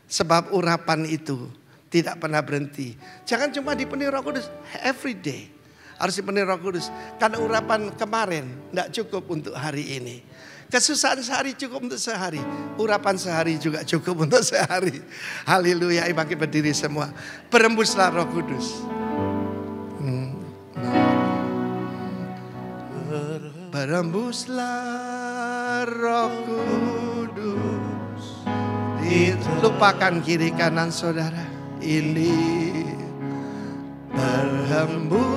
A: Sebab urapan itu tidak pernah berhenti. Jangan cuma dipenuhi Roh Kudus every day. Harus dipenuhi Roh Kudus. Karena urapan kemarin tidak cukup untuk hari ini. Kesusahan sehari cukup untuk sehari. Urapan sehari juga cukup untuk sehari. Haleluya. Bangkit berdiri semua. Berembuslah Roh Kudus. Berembuslah Roh Kudus. Lupakan kiri kanan saudara. Ini berembuslah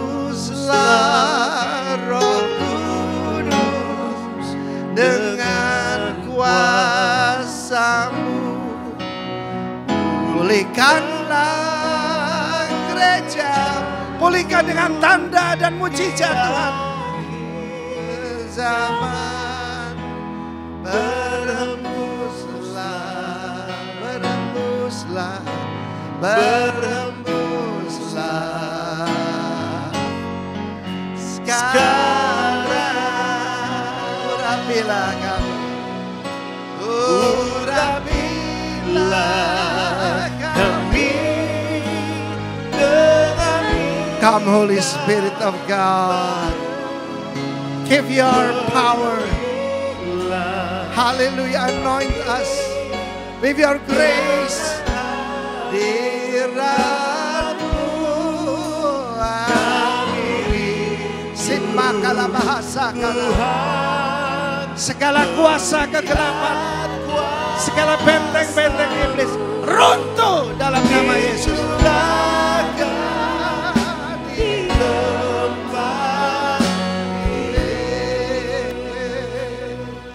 A: Roh Kudus dengan kuasa-Mu. Pulihkanlah gereja. Pulihkan dengan tanda dan mujizat Tuhan. Zaman berembuslah, berembuslah, berembuslah. Sekarang urapilah kami, urapilah kami dengan. Come Holy Spirit of God, give your power. Hallelujah, anoint us with your grace. Diramu simbakalah bahasa Tuhan. Segala kuasa kegelapan, segala benteng-benteng iblis runtuh dalam nama Yesus.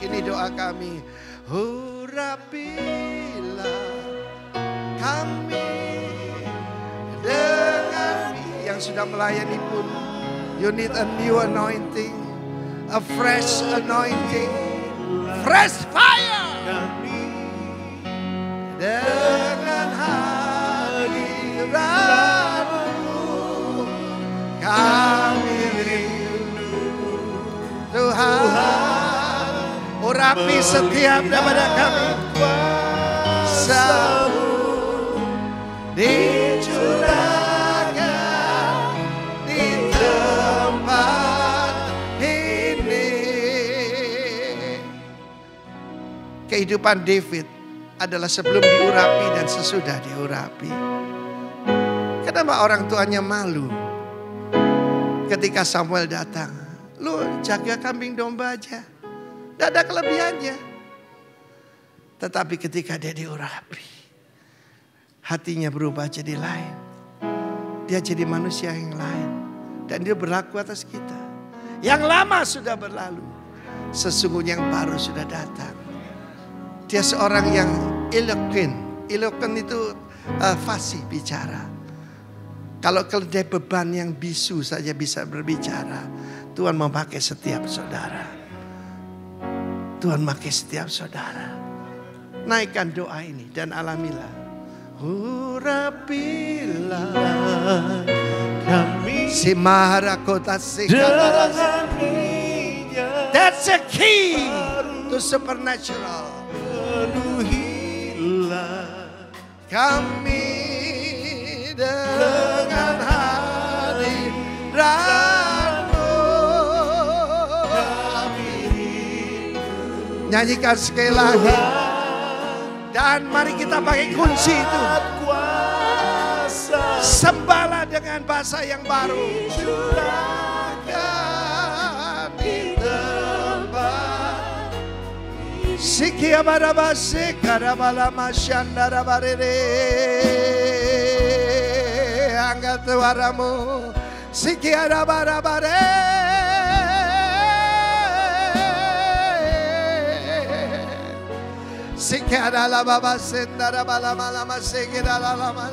A: Ini doa kami. Urapilah kami dengan. Yang sudah melayani pun, you need a new anointing, a fresh anointing, fresh fire. Dengan hadirat-Mu kami rindu Tuhan. Urapi setiap daripada kami, kuasa-Mu dicurahkan di tempat ini. Kehidupan David adalah sebelum diurapi dan sesudah diurapi. Kenapa orang tuanya malu ketika Samuel datang? Lu jaga kambing domba aja, tidak ada kelebihannya. Tetapi ketika dia diurapi, hatinya berubah jadi lain. Dia jadi manusia yang lain. Dan dia berlaku atas kita. Yang lama sudah berlalu, sesungguhnya yang baru sudah datang. Dia seorang yang eloquent. Eloquent itu fasih bicara. Kalau keledai beban yang bisu saja bisa berbicara, Tuhan memakai setiap saudara. Tuhan memakai setiap saudara. Naikkan doa ini dan alamilah. Urapilah kami. Simahara kota sikala. That's a key to supernatural. Penuhilah kami dengan hadirat-Mu. Nyanyikan sekali lagi. Dan mari kita pakai kunci itu. Sembahlah dengan bahasa yang baru. Sikia baraba sikara balama shandara barere. Angkat suaramu. Sikia barabare. Sikia baba sendara balama lama sikira lama.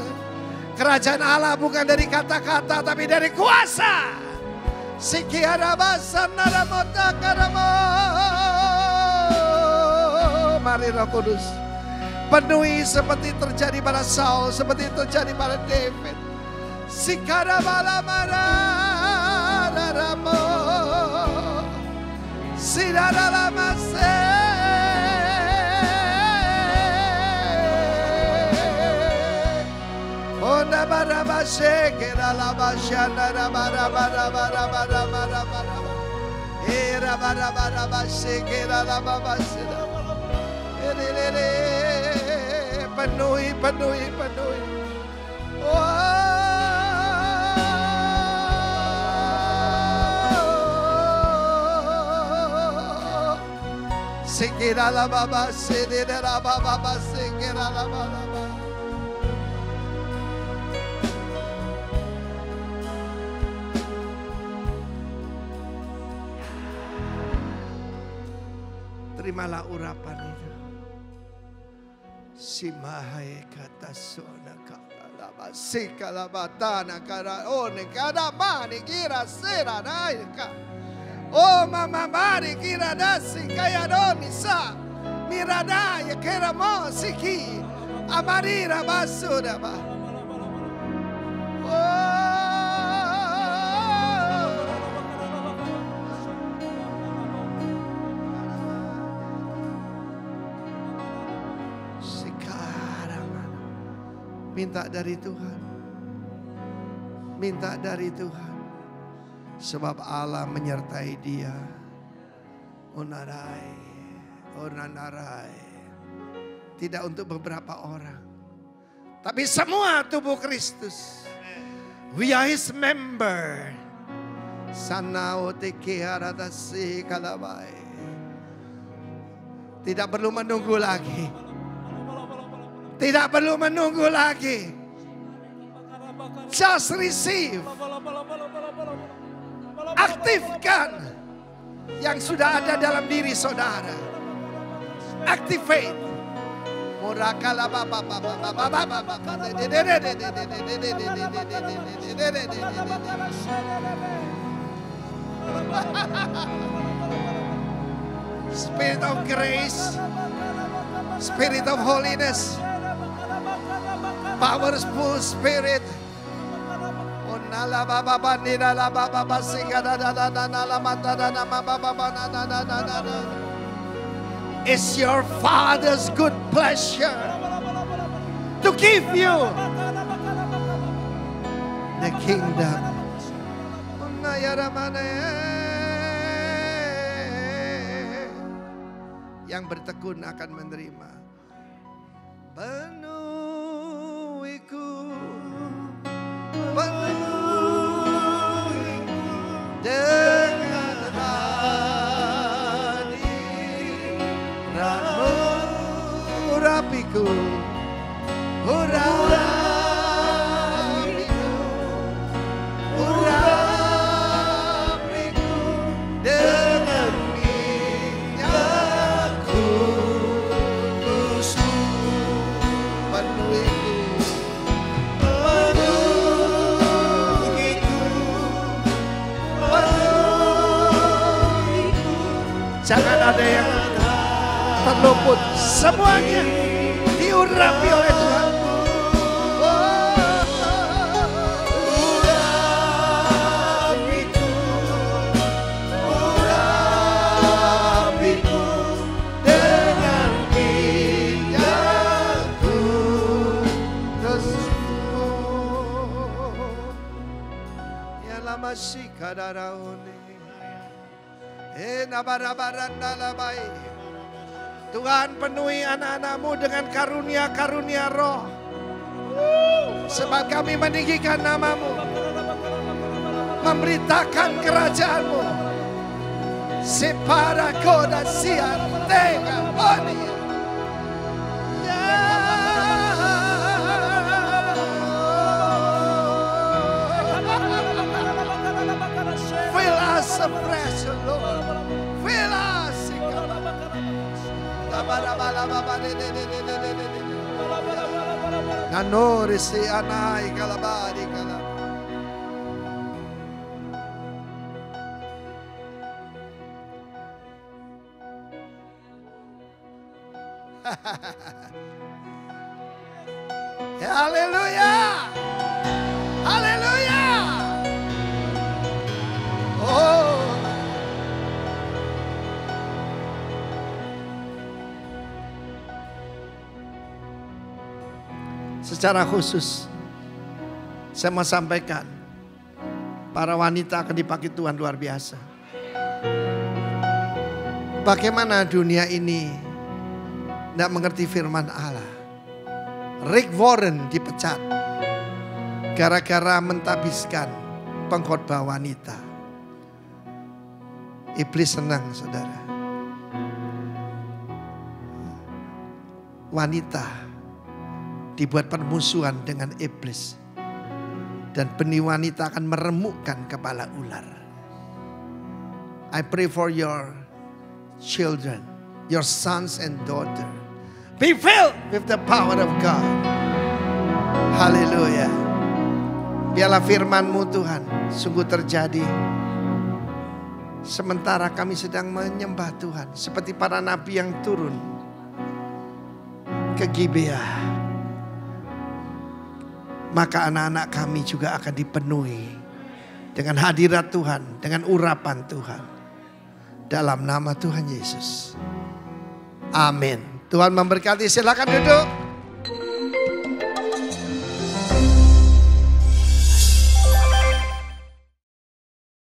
A: Kerajaan Allah bukan dari kata-kata tapi dari kuasa. Sikia basandara motakaramo. Mari Roh Kudus penuhi seperti terjadi pada Saul, seperti terjadi pada David. Sikara balamara daramo sidara lamase. Onda barabashe kera labashana bara. Era barabashe kera labashe. Penuhi. Sekira la baba, sekira la baba, sekira la baba. Terimalah urapan itu. Simahai kata sona kala lama sikala batana kara one kada mani kira sera naika. Oh mama mari kira dasi kaya doni sa mirada ya kira mo siki amarira basura ba. Minta dari Tuhan. Minta dari Tuhan. Sebab Allah menyertai dia. Onarai. Onanarai. Tidak untuk beberapa orang. Tapi semua tubuh Kristus. We are His member. Sanaoteke haratasi kalabai. Tidak perlu menunggu lagi. Tidak perlu menunggu lagi. Just receive. Aktifkan yang sudah ada dalam diri saudara. Activate. Spirit of grace. Spirit of holiness. Powerful spirit. It's your Father's good pleasure to give you the kingdom. Yang bertekun akan menerima. Penuhiku dengan hadiratmu, urapiku, urapiku dengan minyakku, penuhiku. Jangan ada yang terluput. Semuanya diurapi oleh Tuhan. Urapiku dengan minyakku tersebut. Ya lama si kadaraone. Tuhan penuhi anak-anakmu dengan karunia-karunia roh. Sebab kami meninggikan namamu. Memberitakan kerajaanmu. Separa koda sian tega oni. Fill us afresh, Lord. Fill us. Nanori si anai kalabadi kalab. Haleluya. Haleluya. Oh. Secara khusus saya mau sampaikan, para wanita akan dipakai Tuhan luar biasa. Bagaimana dunia ini tidak mengerti firman Allah. Rick Warren dipecat gara-gara mentabiskan pengkhotbah wanita. Iblis senang, saudara. Wanita dibuat permusuhan dengan iblis. Dan benih wanita akan meremukkan kepala ular. I pray for your children, your sons and daughters. Be filled with the power of God. Haleluya. Biarlah firman-Mu Tuhan sungguh terjadi. Sementara kami sedang menyembah Tuhan. Seperti para nabi yang turun ke Gibea. Maka anak-anak kami juga akan dipenuhi dengan hadirat Tuhan, dengan urapan Tuhan. Dalam nama Tuhan Yesus. Amin. Tuhan memberkati, silakan duduk.